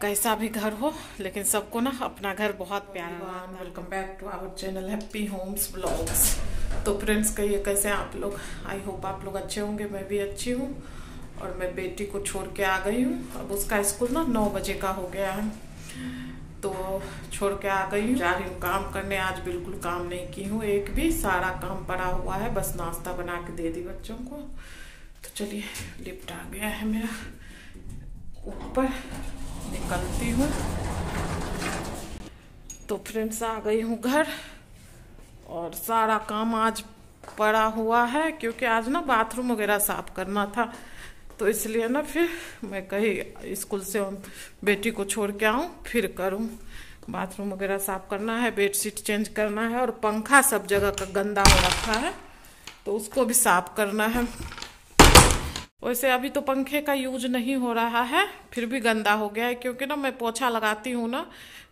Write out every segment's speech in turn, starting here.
कैसा भी घर हो लेकिन सबको ना अपना घर बहुत प्यारा लगता है। Welcome back to our channel happy homes blogs. तो फ्रेंड्स कहिए कैसे हैं आप लोग। आई होप आप लोग अच्छे होंगे, मैं भी अच्छी हूँ। और मैं बेटी को छोड़ के आ गई हूँ। अब उसका स्कूल ना 9 बजे का हो गया है, तो छोड़ के आ गई हूँ। जा रही हूँ काम करने। आज बिल्कुल काम नहीं की हूँ, एक भी सारा काम पड़ा हुआ है, बस नाश्ता बना के दे दी बच्चों को। तो चलिए लिफ्ट आ गया है मेरा, ऊपर निकलती हूँ। तो फ्रेंड्स आ गई हूँ घर और सारा काम आज पड़ा हुआ है, क्योंकि आज ना बाथरूम वगैरह साफ करना था। तो इसलिए ना फिर मैं कहीं स्कूल से बेटी को छोड़ के आऊँ फिर करूँ। बाथरूम वगैरह साफ करना है, बेडशीट चेंज करना है, और पंखा सब जगह का गंदा हो रखा है तो उसको भी साफ करना है। वैसे अभी तो पंखे का यूज नहीं हो रहा है, फिर भी गंदा हो गया है, क्योंकि ना मैं पोछा लगाती हूँ ना,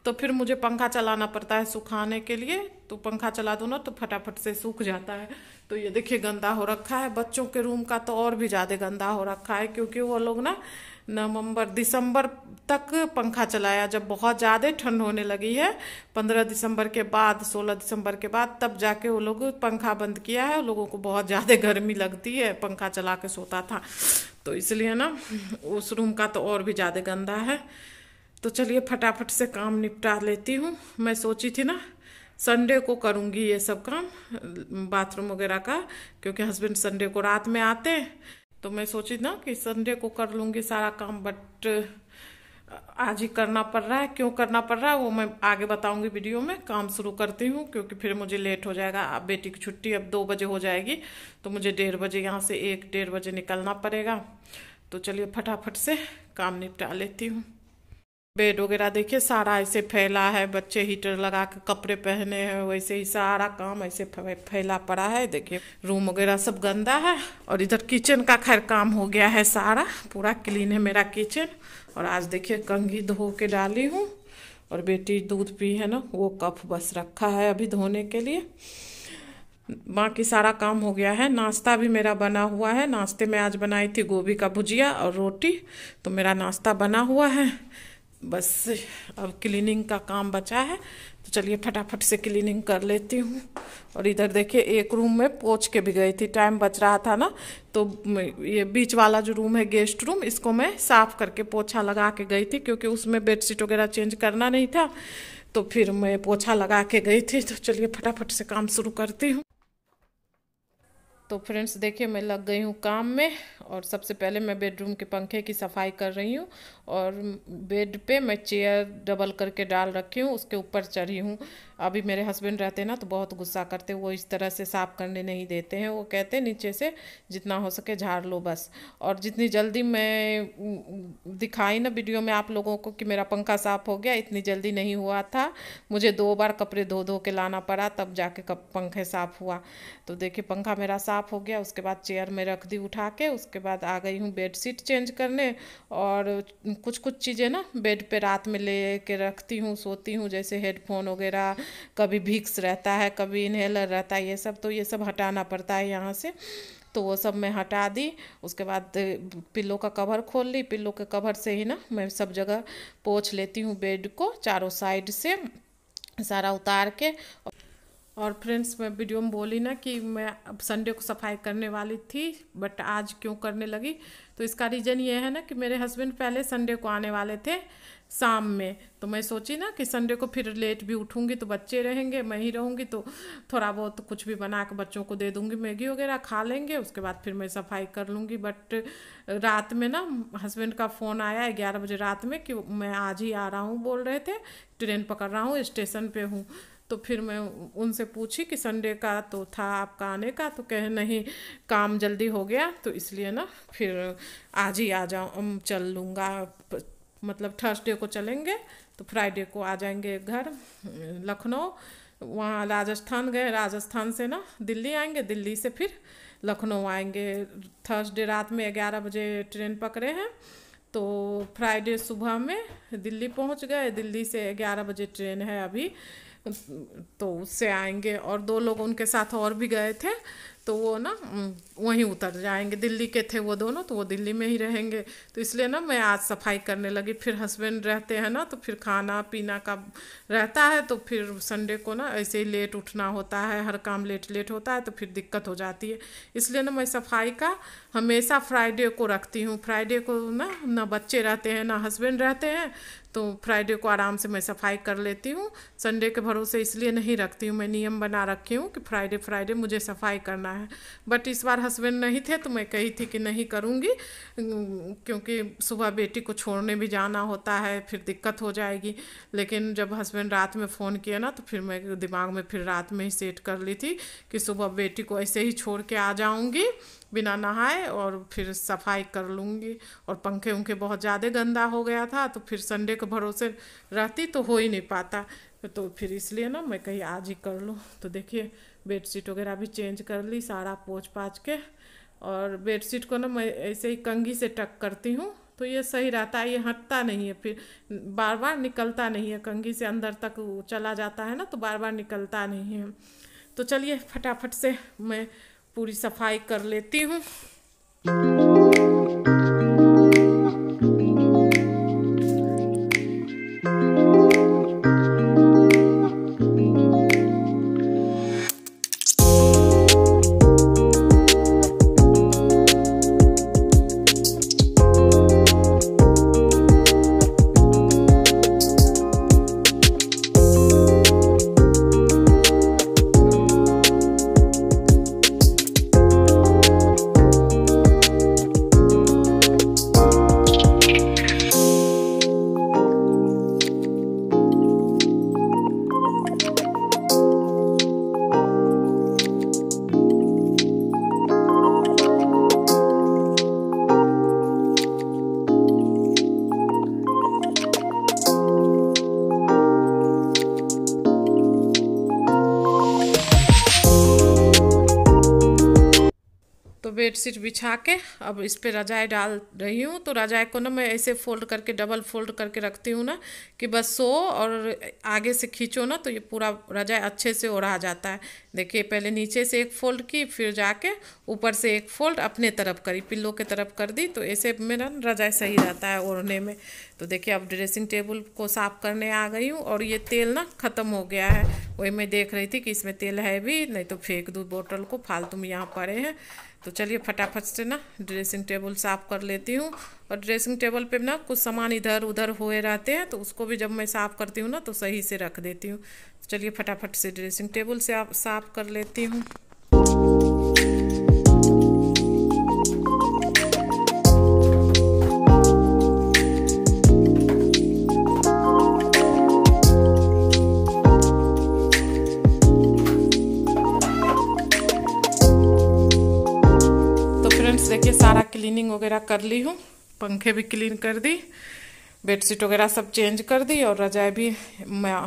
तो फिर मुझे पंखा चलाना पड़ता है सुखाने के लिए। तो पंखा चला दो ना तो फटाफट से सूख जाता है। तो ये देखिए गंदा हो रखा है। बच्चों के रूम का तो और भी ज़्यादा गंदा हो रखा है, क्योंकि वो लोग ना नवंबर दिसंबर तक पंखा चलाया, जब बहुत ज़्यादा ठंड होने लगी है 15 दिसंबर के बाद 16 दिसंबर के बाद, तब जाके वो लोग पंखा बंद किया है। लोगों को बहुत ज़्यादा गर्मी लगती है, पंखा चला के सोता था, तो इसलिए ना उस रूम का तो और भी ज़्यादा गंदा है। तो चलिए फटाफट से काम निपटा लेती हूँ। मैं सोची थी ना संडे को करूँगी ये सब काम बाथरूम वगैरह का, क्योंकि हस्बैंड संडे को रात में आते हैं। तो मैं सोची ना कि संडे को कर लूँगी सारा काम, बट आज ही करना पड़ रहा है। क्यों करना पड़ रहा है वो मैं आगे बताऊंगी वीडियो में। काम शुरू करती हूँ, क्योंकि फिर मुझे लेट हो जाएगा। अब बेटी की छुट्टी अब 2 बजे हो जाएगी, तो मुझे 1:30 बजे यहाँ से 1-1:30 बजे निकलना पड़ेगा। तो चलिए फटाफट से काम निपटा लेती हूँ। बेड वगैरह देखिए सारा ऐसे फैला है, बच्चे हीटर लगा के कपड़े पहने हैं, वैसे ही सारा काम ऐसे फैला पड़ा है। देखिए रूम वगैरह सब गंदा है। और इधर किचन का खैर काम हो गया है, सारा पूरा क्लीन है मेरा किचन। और आज देखिए कंघी धो के डाली हूँ, और बेटी दूध पी है ना, वो कप बस रखा है अभी धोने के लिए। बाकी सारा काम हो गया है। नाश्ता भी मेरा बना हुआ है। नाश्ते में आज बनाई थी गोभी का भुजिया और रोटी, तो मेरा नाश्ता बना हुआ है। बस अब क्लीनिंग का काम बचा है, तो चलिए फटाफट से क्लीनिंग कर लेती हूँ। और इधर देखिए एक रूम में पोंछ के भी गई थी, टाइम बच रहा था ना, तो ये बीच वाला जो रूम है गेस्ट रूम, इसको मैं साफ करके पोछा लगा के गई थी, क्योंकि उसमें बेडशीट वगैरह चेंज करना नहीं था। तो फिर मैं पोछा लगा के गई थी। तो चलिए फटाफट से काम शुरू करती हूँ। तो फ्रेंड्स देखिए मैं लग गई हूँ काम में। और सबसे पहले मैं बेडरूम के पंखे की सफाई कर रही हूँ, और बेड पे मैं चेयर डबल करके डाल रखी हूँ, उसके ऊपर चढ़ी हूँ। अभी मेरे हस्बैंड रहते हैं ना, तो बहुत गुस्सा करते, वो इस तरह से साफ करने नहीं देते हैं। वो कहते हैं नीचे से जितना हो सके झाड़ लो बस। और जितनी जल्दी मैं दिखाई ना वीडियो में आप लोगों को कि मेरा पंखा साफ हो गया, इतनी जल्दी नहीं हुआ था। मुझे 2 बार कपड़े धो धो के लाना पड़ा, तब जाके पंखे साफ हुआ। तो देखिए पंखा मेरा साफ हो गया। उसके बाद चेयर में रख दी उठा के, उसके बाद आ गई हूँ बेडशीट चेंज करने। और कुछ कुछ चीज़ें ना बेड पे रात में ले के रखती हूँ, सोती हूँ, जैसे हेडफोन वगैरह, कभी विक्स रहता है, कभी इनहेलर रहता है, ये सब तो ये सब हटाना पड़ता है यहाँ से। तो वो सब मैं हटा दी। उसके बाद पिल्लो का कवर खोल ली। पिल्लो के कवर से ही ना मैं सब जगह पोंछ लेती हूँ बेड को, चारों साइड से सारा उतार के। और फ्रेंड्स मैं वीडियो में बोली ना कि मैं अब संडे को सफाई करने वाली थी, बट आज क्यों करने लगी, तो इसका रीज़न ये है ना कि मेरे हस्बैंड पहले संडे को आने वाले थे शाम में। तो मैं सोची ना कि संडे को फिर लेट भी उठूँगी, तो बच्चे रहेंगे, मैं ही रहूँगी, तो थोड़ा बहुत कुछ भी बना के बच्चों को दे दूँगी, मैगी वगैरह खा लेंगे, उसके बाद फिर मैं सफाई कर लूँगी। बट रात में ना हस्बैंड का फ़ोन आया 11 बजे रात में कि मैं आज ही आ रहा हूँ, बोल रहे थे, ट्रेन पकड़ रहा हूँ, स्टेशन पे हूँ। तो फिर मैं उनसे पूछी कि संडे का तो था आपका आने का, तो कहे नहीं काम जल्दी हो गया, तो इसलिए ना फिर आज ही आ जाऊँ, चल लूँगा। मतलब थर्सडे को चलेंगे, तो फ्राइडे को आ जाएंगे घर लखनऊ। वहाँ राजस्थान गए, राजस्थान से ना दिल्ली आएंगे, दिल्ली से फिर लखनऊ आएंगे। थर्सडे रात में 11 बजे ट्रेन पकड़े हैं, तो फ्राइडे सुबह में दिल्ली पहुँच गए। दिल्ली से 11 बजे ट्रेन है अभी, तो उससे आएंगे। और 2 लोग उनके साथ और भी गए थे, तो वो ना वहीं उतर जाएंगे। दिल्ली के थे वो दोनों, तो वो दिल्ली में ही रहेंगे। तो इसलिए ना मैं आज सफाई करने लगी। फिर हस्बैंड रहते हैं ना, तो फिर खाना पीना का रहता है, तो फिर संडे को ना ऐसे ही लेट उठना होता है, हर काम लेट लेट होता है, तो फिर दिक्कत हो जाती है। इसलिए ना मैं सफाई का हमेशा फ्राइडे को रखती हूँ। फ्राइडे को ना बच्चे रहते हैं ना हस्बैंड रहते हैं, तो फ्राइडे को आराम से मैं सफाई कर लेती हूँ। संडे के भरोसे इसलिए नहीं रखती हूँ, मैं नियम बना रखी हूँ कि फ्राइडे फ्राइडे मुझे सफाई करना है। बट इस बार हस्बैंड नहीं थे, तो मैं कही थी कि नहीं करूँगी, क्योंकि सुबह बेटी को छोड़ने भी जाना होता है, फिर दिक्कत हो जाएगी। लेकिन जब हस्बैंड रात में फ़ोन किया ना, तो फिर मैं दिमाग में फिर रात में ही सेट कर ली थी कि सुबह बेटी को ऐसे ही छोड़ के आ जाऊँगी बिना नहाए, और फिर सफाई कर लूँगी। और पंखे उनके बहुत ज़्यादा गंदा हो गया था, तो फिर संडे के भरोसे रहती तो हो ही नहीं पाता। तो फिर इसलिए ना मैं कहीं आज ही कर लूँ। तो देखिए बेडशीट वगैरह भी चेंज कर ली, सारा पोंछ पाछ के। और बेडशीट को ना मैं ऐसे ही कंघी से टक करती हूँ, तो ये सही रहता है, ये हटता नहीं है, फिर बार बार निकलता नहीं है। कंघी से अंदर तक चला जाता है ना, तो बार बार निकलता नहीं है। तो चलिए फटाफट से मैं पूरी सफाई कर लेती हूँ। बेडशीट बिछा के अब इस पे रजाई डाल रही हूँ। तो रजाई को ना मैं ऐसे फोल्ड करके डबल फोल्ड करके रखती हूँ ना, कि बस सो और आगे से खींचो ना, तो ये पूरा रजाई अच्छे से ओढ़ा जाता है। देखिए पहले नीचे से एक फोल्ड की, फिर जाके ऊपर से एक फोल्ड अपने तरफ करी, पिल्लो के तरफ कर दी, तो ऐसे मेरा रजाई सही रहता है ओढ़ने में। तो देखिए अब ड्रेसिंग टेबल को साफ़ करने आ गई हूँ, और ये तेल ना ख़त्म हो गया है। वही मैं देख रही थी कि इसमें तेल है भी, नहीं तो फेंक दूँ बोतल को, फालतू में यहाँ पड़े हैं। तो चलिए फटाफट से ना ड्रेसिंग टेबल साफ़ कर लेती हूँ। और ड्रेसिंग टेबल पे ना कुछ सामान इधर उधर हुए रहते हैं, तो उसको भी जब मैं साफ़ करती हूँ ना, तो सही से रख देती हूँ। तो चलिए फटाफट से ड्रेसिंग टेबल से साफ़ कर लेती हूँ। देखिए सारा क्लीनिंग वगैरह कर ली हूँ, पंखे भी क्लीन कर दी, बेडशीट वगैरह सब चेंज कर दी, और रजाई भी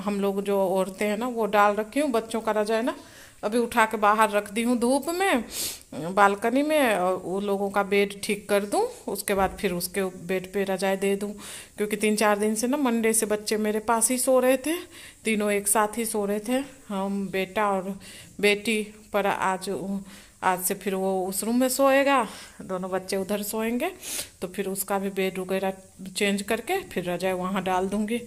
हम लोग जो ओढ़ते हैं ना वो डाल रखी हूँ। बच्चों का रजाई ना अभी उठा के बाहर रख दी हूँ धूप में, बालकनी में, और वो लोगों का बेड ठीक कर दूँ, उसके बाद फिर उसके बेड पे रजाई दे दूँ। क्योंकि 3-4 दिन से ना मंडे से बच्चे मेरे पास ही सो रहे थे, तीनों एक साथ ही सो रहे थे, हम बेटा और बेटी। पर आज से फिर वो उस रूम में सोएगा, दोनों बच्चे उधर सोएंगे, तो फिर उसका भी बेड वगैरह चेंज करके फिर रजाई वहाँ डाल दूँगी।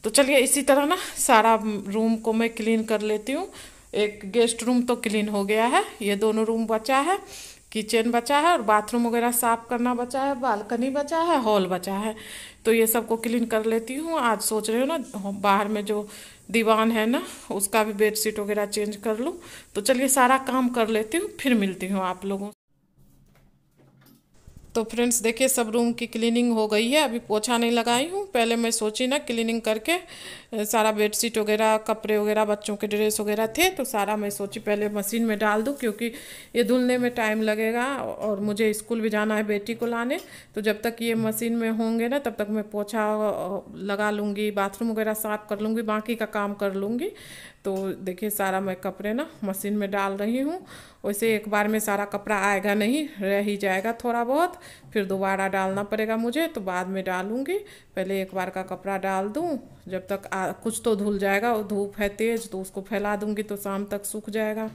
तो चलिए इसी तरह ना सारा रूम को मैं क्लीन कर लेती हूँ। एक गेस्ट रूम तो क्लीन हो गया है, ये दोनों रूम बचा है, किचन बचा है, और बाथरूम वगैरह साफ़ करना बचा है, बालकनी बचा है, हॉल बचा है। तो ये सबको क्लीन कर लेती हूँ। आज सोच रही हूँ ना बाहर में जो दीवान है ना, उसका भी बेडशीट वगैरह चेंज कर लूँ। तो चलिए सारा काम कर लेती हूँ, फिर मिलती हूँ आप लोगों। तो फ्रेंड्स देखिए सब रूम की क्लीनिंग हो गई है, अभी पोछा नहीं लगाई हूँ। पहले मैं सोची ना क्लीनिंग करके सारा बेडशीट वगैरह, कपड़े वगैरह, बच्चों के ड्रेस वगैरह थे, तो सारा मैं सोची पहले मशीन में डाल दूँ, क्योंकि ये धुलने में टाइम लगेगा, और मुझे स्कूल भी जाना है बेटी को लाने। तो जब तक ये मशीन में होंगे ना, तब तक मैं पोछा लगा लूँगी, बाथरूम वगैरह साफ़ कर लूँगी, बाकी का काम कर लूँगी। तो देखिए सारा मैं कपड़े ना मशीन में डाल रही हूँ। वैसे एक बार में सारा कपड़ा आएगा नहीं, रह ही जाएगा थोड़ा बहुत, फिर दोबारा डालना पड़ेगा मुझे, तो बाद में डालूँगी। पहले एक बार का कपड़ा डाल दूँ, जब तक कुछ तो धुल जाएगा, और धूप है तेज़ तो उसको फैला दूँगी, तो शाम तक सूख जाएगा।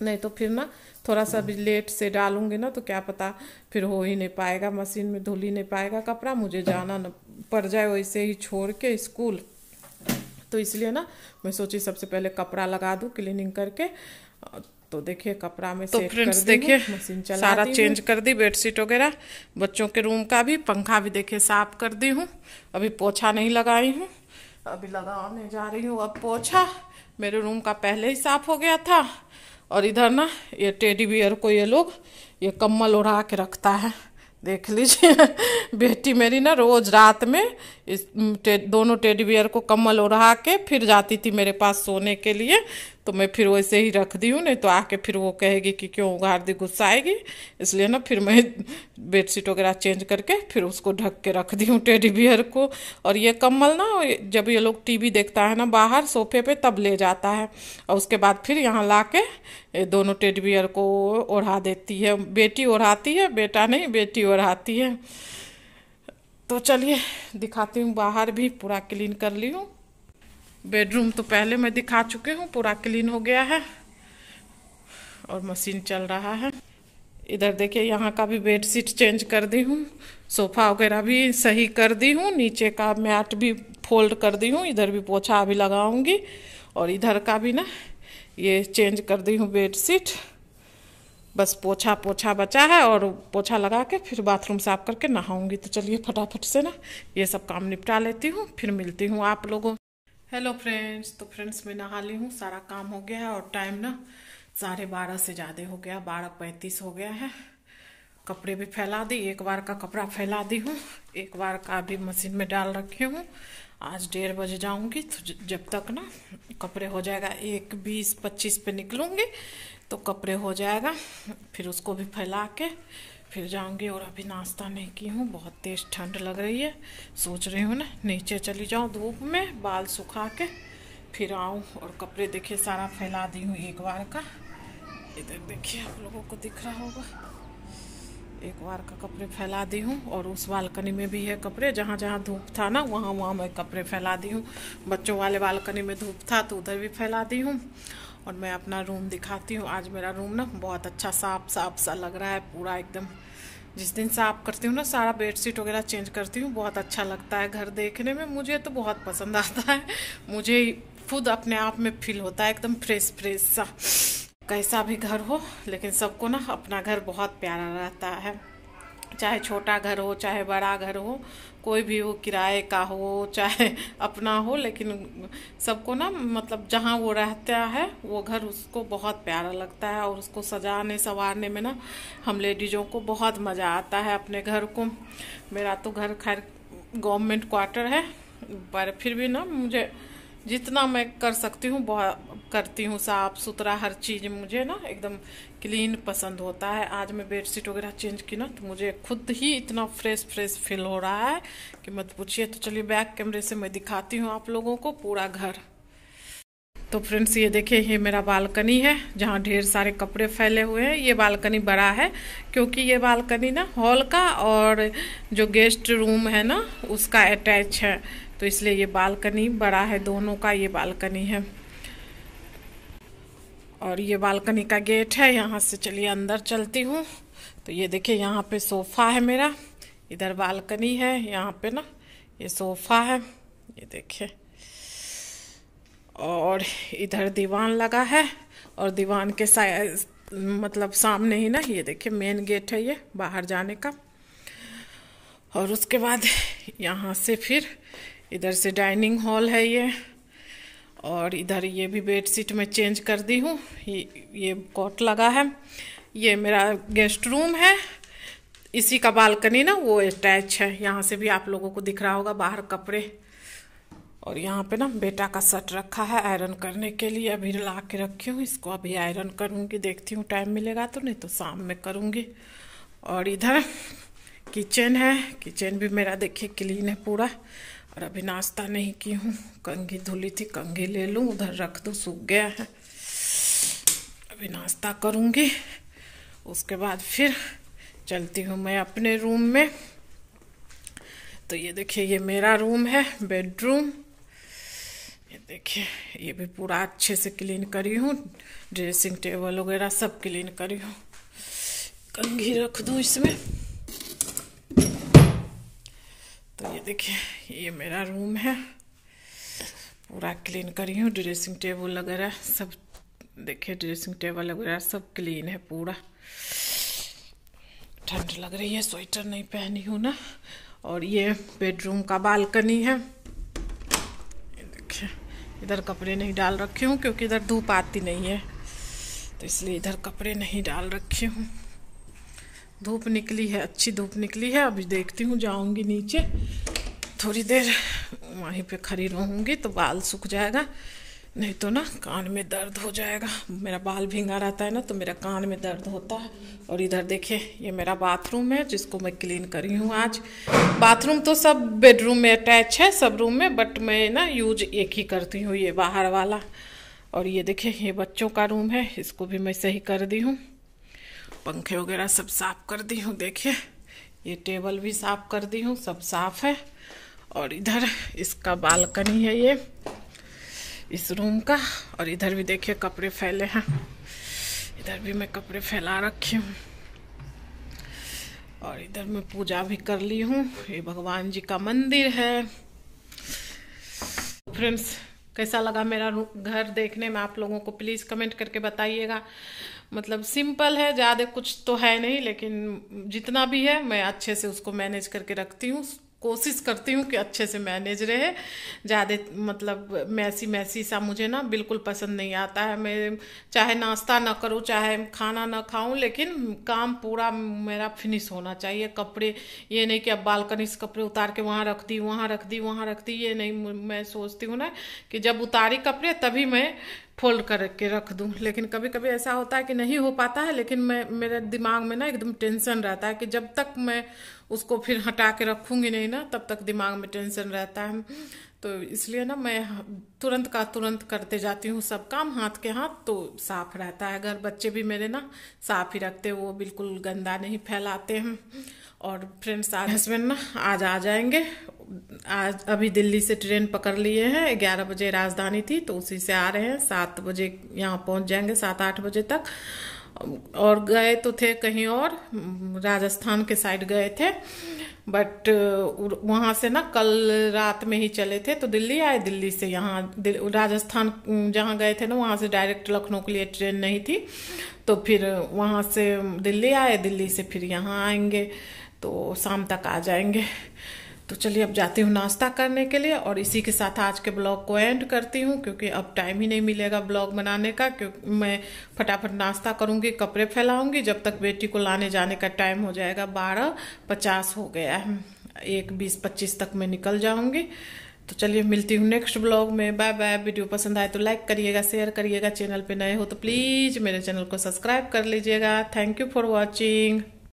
नहीं तो फिर ना थोड़ा सा भी लेट से डालूंगी ना तो क्या पता फिर हो ही नहीं पाएगा, मशीन में धुल ही नहीं पाएगा कपड़ा, मुझे जाना न पड़ जाए वैसे ही छोड़ के स्कूल। तो इसलिए ना मैं सोची सबसे पहले कपड़ा लगा दूँ क्लीनिंग करके। तो देखिए कपड़ा में तो फ्रेंड्स देखिए मशीन चला सारा चेंज कर दी, बेडशीट वगैरह, बच्चों के रूम का भी, पंखा भी देखिए साफ कर दी हूँ। अभी पोछा नहीं लगाई हूँ, अभी लगाने जा रही हूँ अब पोछा। मेरे रूम का पहले ही साफ हो गया था। और इधर ना ये टेडी बियर को ये लोग ये कम्बल उड़ा के रखता है, देख लीजिए। बेटी मेरी ना रोज रात में इस दोनों टेडी बियर को कम्बल ओढ़ा के फिर जाती थी मेरे पास सोने के लिए। तो मैं फिर वैसे ही रख दी हूँ, नहीं तो आके फिर वो कहेगी कि क्यों उघाड़ दी, गुस्सा आएगी। इसलिए ना फिर मैं बेडशीट वगैरह चेंज करके फिर उसको ढक के रख दी हूँ टेडी बियर को। और ये कम्बल ना जब ये लोग टीवी देखता है ना बाहर सोफे पे तब ले जाता है, और उसके बाद फिर यहाँ ला के ये दोनों टेडी बियर को ओढ़ा देती है। बेटी ओढ़ाती है, बेटा नहीं, बेटी ओढ़ाती है। तो चलिए दिखाती हूँ, बाहर भी पूरा क्लीन कर ली हूँ। बेडरूम तो पहले मैं दिखा चुके हूँ, पूरा क्लीन हो गया है और मशीन चल रहा है। इधर देखिए यहाँ का भी बेडशीट चेंज कर दी हूँ, सोफा वगैरह भी सही कर दी हूँ, नीचे का मैट भी फोल्ड कर दी हूँ, इधर भी पोछा अभी लगाऊंगी। और इधर का भी ना ये चेंज कर दी हूँ बेडशीट। बस पोछा पोछा बचा है और पोछा लगा के फिर बाथरूम साफ करके नहाऊंगी। तो चलिए फटाफट से ना ये सब काम निपटा लेती हूँ, फिर मिलती हूँ आप लोगों। हेलो फ्रेंड्स, तो फ्रेंड्स मैं नहा ली हूँ, सारा काम हो गया है और टाइम ना 12:30 से ज़्यादा हो गया, 12:35 हो गया है। कपड़े भी फैला दी, एक बार का कपड़ा फैला दी हूँ, एक बार का भी मशीन में डाल रखी हूँ। आज 1:30 बजे जाऊँगी, तो जब तक ना कपड़े हो जाएगा 1:20-25 पे निकलूँगी तो कपड़े हो जाएगा। फिर उसको भी फैला के फिर जाऊंगी। और अभी नाश्ता नहीं की हूँ, बहुत तेज़ ठंड लग रही है। सोच रही हूँ ना नीचे चली जाऊँ धूप में, बाल सुखा के फिर आऊँ। और कपड़े देखिए सारा फैला दी हूँ एक बार का। इधर देखिए आप लोगों को दिख रहा होगा, एक बार का कपड़े फैला दी हूँ। और उस बालकनी में भी है कपड़े, जहाँ जहाँ धूप था ना वहाँ वहाँ मैं कपड़े फैला दी हूँ। बच्चों वाले बालकनी में धूप था तो उधर भी फैला दी हूँ। और मैं अपना रूम दिखाती हूँ। आज मेरा रूम ना बहुत अच्छा साफ साफ सा लग रहा है पूरा एकदम। जिस दिन साफ करती हूँ ना सारा बेडशीट वगैरह चेंज करती हूँ, बहुत अच्छा लगता है घर देखने में, मुझे तो बहुत पसंद आता है। मुझे खुद अपने आप में फील होता है एकदम फ्रेश फ्रेश सा। कैसा भी घर हो लेकिन सबको ना अपना घर बहुत प्यारा रहता है, चाहे छोटा घर हो चाहे बड़ा घर हो, कोई भी हो, किराए का हो चाहे अपना हो, लेकिन सबको ना मतलब जहाँ वो रहता है वो घर उसको बहुत प्यारा लगता है। और उसको सजाने संवारने में ना हम लेडीज़ों को बहुत मज़ा आता है अपने घर को। मेरा तो घर खैर गवर्नमेंट क्वार्टर है, पर फिर भी ना मुझे जितना मैं कर सकती हूँ बहुत करती हूँ, साफ सुथरा हर चीज़ मुझे ना एकदम क्लीन पसंद होता है। आज मैं बेडशीट वगैरह चेंज की ना तो मुझे खुद ही इतना फ्रेश फ्रेश फील हो रहा है कि मत पूछिए। तो चलिए बैक कैमरे से मैं दिखाती हूँ आप लोगों को पूरा घर। तो फ्रेंड्स ये देखिए, ये मेरा बालकनी है जहाँ ढेर सारे कपड़े फैले हुए हैं। ये बालकनी बड़ा है क्योंकि ये बालकनी ना हॉल का और जो गेस्ट रूम है ना उसका अटैच है, तो इसलिए ये बालकनी बड़ा है, दोनों का ये बालकनी है। और ये बालकनी का गेट है, यहाँ से चलिए अंदर चलती हूँ। तो ये देखिए यहाँ पे सोफ़ा है मेरा, इधर बालकनी है, यहाँ पे ना ये सोफ़ा है, ये देखिए। और इधर दीवान लगा है और दीवान के मतलब सामने ही ना ये देखिए मेन गेट है ये बाहर जाने का। और उसके बाद यहाँ से फिर इधर से डाइनिंग हॉल है ये। और इधर ये भी बेडशीट में चेंज कर दी हूँ, ये कॉट लगा है। ये मेरा गेस्ट रूम है, इसी का बालकनी ना वो अटैच है, यहाँ से भी आप लोगों को दिख रहा होगा बाहर कपड़े। और यहाँ पे ना बेटा का शर्ट रखा है आयरन करने के लिए, अभी ला के रखी हूँ, इसको अभी आयरन करूँगी, देखती हूँ टाइम मिलेगा तो, नहीं तो शाम में करूँगी। और इधर किचन है, किचन भी मेरा देखिए क्लीन है पूरा। और अभी नाश्ता नहीं की हूँ, कंघी धुली थी, कंघी ले लूँ, उधर रख दूँ, सूख गया है। अभी नाश्ता करूँगी, उसके बाद फिर चलती हूँ मैं अपने रूम में। तो ये देखिए ये मेरा रूम है, बेडरूम, ये देखिए ये भी पूरा अच्छे से क्लीन करी हूँ, ड्रेसिंग टेबल वगैरह सब क्लीन करी हूँ। कंघी रख दूँ इसमें। तो ये देखिए ये मेरा रूम है, पूरा क्लीन करी हूँ। ड्रेसिंग टेबल वगैरह सब, देखिए ड्रेसिंग टेबल वगैरह सब क्लीन है पूरा। ठंड लग रही है, स्वेटर नहीं पहनी हूँ ना। और ये बेडरूम का बालकनी है। ये देखिए इधर कपड़े नहीं डाल रखे हूँ क्योंकि इधर धूप आती नहीं है, तो इसलिए इधर कपड़े नहीं डाल रखे हूँ। धूप निकली है, अच्छी धूप निकली है। अभी देखती हूँ, जाऊंगी नीचे थोड़ी देर, वहीं पे खड़ी रहूँगी तो बाल सूख जाएगा, नहीं तो ना कान में दर्द हो जाएगा। मेरा बाल भींगा रहता है ना, तो मेरा कान में दर्द होता है। और इधर देखिए ये मेरा बाथरूम है जिसको मैं क्लीन करी हूँ आज। बाथरूम तो सब बेडरूम में अटैच है, सब रूम में, बट मैं ना यूज एक ही करती हूँ, ये बाहर वाला। और ये देखिए ये बच्चों का रूम है, इसको भी मैं सही कर दी हूँ। पंखे वगैरह सब साफ कर दी हूँ। देखिए ये टेबल भी साफ कर दी हूँ, सब साफ है। और इधर इसका बालकनी है ये, इस रूम का। और इधर भी देखिए कपड़े फैले हैं, इधर भी मैं कपड़े फैला रखी हूँ। और इधर मैं पूजा भी कर ली हूँ, ये भगवान जी का मंदिर है। फ्रेंड्स कैसा लगा मेरा घर देखने में, आप लोगों को प्लीज़ कमेंट करके बताइएगा। मतलब सिंपल है, ज़्यादा कुछ तो है नहीं, लेकिन जितना भी है मैं अच्छे से उसको मैनेज करके रखती हूँ। कोशिश करती हूँ कि अच्छे से मैनेज रहे। ज़्यादा मतलब मैसी मैसी सा मुझे ना बिल्कुल पसंद नहीं आता है। मैं चाहे नाश्ता ना करूँ, चाहे खाना ना खाऊं, लेकिन काम पूरा मेरा फिनिश होना चाहिए। कपड़े ये नहीं कि अब बालकनी से कपड़े उतार के वहाँ रख दी, वहाँ रख दी, वहाँ रख दी, ये नहीं। मैं सोचती हूँ ना कि जब उतारी कपड़े तभी मैं फोल्ड करके रख दूं। लेकिन कभी कभी ऐसा होता है कि नहीं हो पाता है, लेकिन मेरे दिमाग में ना एकदम टेंशन रहता है कि जब तक मैं उसको फिर हटा के रखूंगी नहीं ना, तब तक दिमाग में टेंशन रहता है। तो इसलिए ना मैं तुरंत का तुरंत करते जाती हूँ सब काम, हाथ के हाथ, तो साफ रहता है घर। बच्चे भी मेरे ना साफ ही रखते हैं, वो बिल्कुल गंदा नहीं फैलाते हैं। और फ्रेंड्स आज हस्बैंड ना आज आ जाएंगे। आज अभी दिल्ली से ट्रेन पकड़ लिए हैं, 11 बजे राजधानी थी, तो उसी से आ रहे हैं। 7 बजे यहाँ पहुँच जाएंगे, 7-8 बजे तक। और गए तो थे कहीं और, राजस्थान के साइड गए थे, बट वहाँ से ना कल रात में ही चले थे, तो दिल्ली आए। दिल्ली से यहाँ राजस्थान जहाँ गए थे ना, वहाँ से डायरेक्ट लखनऊ के लिए ट्रेन नहीं थी, तो फिर वहाँ से दिल्ली आए, दिल्ली से फिर यहाँ आएंगे, तो शाम तक आ जाएंगे। तो चलिए अब जाती हूँ नाश्ता करने के लिए, और इसी के साथ आज के ब्लॉग को एंड करती हूँ, क्योंकि अब टाइम ही नहीं मिलेगा ब्लॉग बनाने का। क्योंकि मैं फटाफट नाश्ता करूँगी, कपड़े फैलाऊंगी, जब तक बेटी को लाने जाने का टाइम हो जाएगा। 12:50 हो गया है, 1:20-25 तक मैं निकल जाऊँगी। तो चलिए मिलती हूँ नेक्स्ट ब्लॉग में। Bye bye. वीडियो पसंद आए तो लाइक करिएगा, शेयर करिएगा। चैनल पे नए हो तो प्लीज़ मेरे चैनल को सब्सक्राइब कर लीजिएगा। Thank you for watching.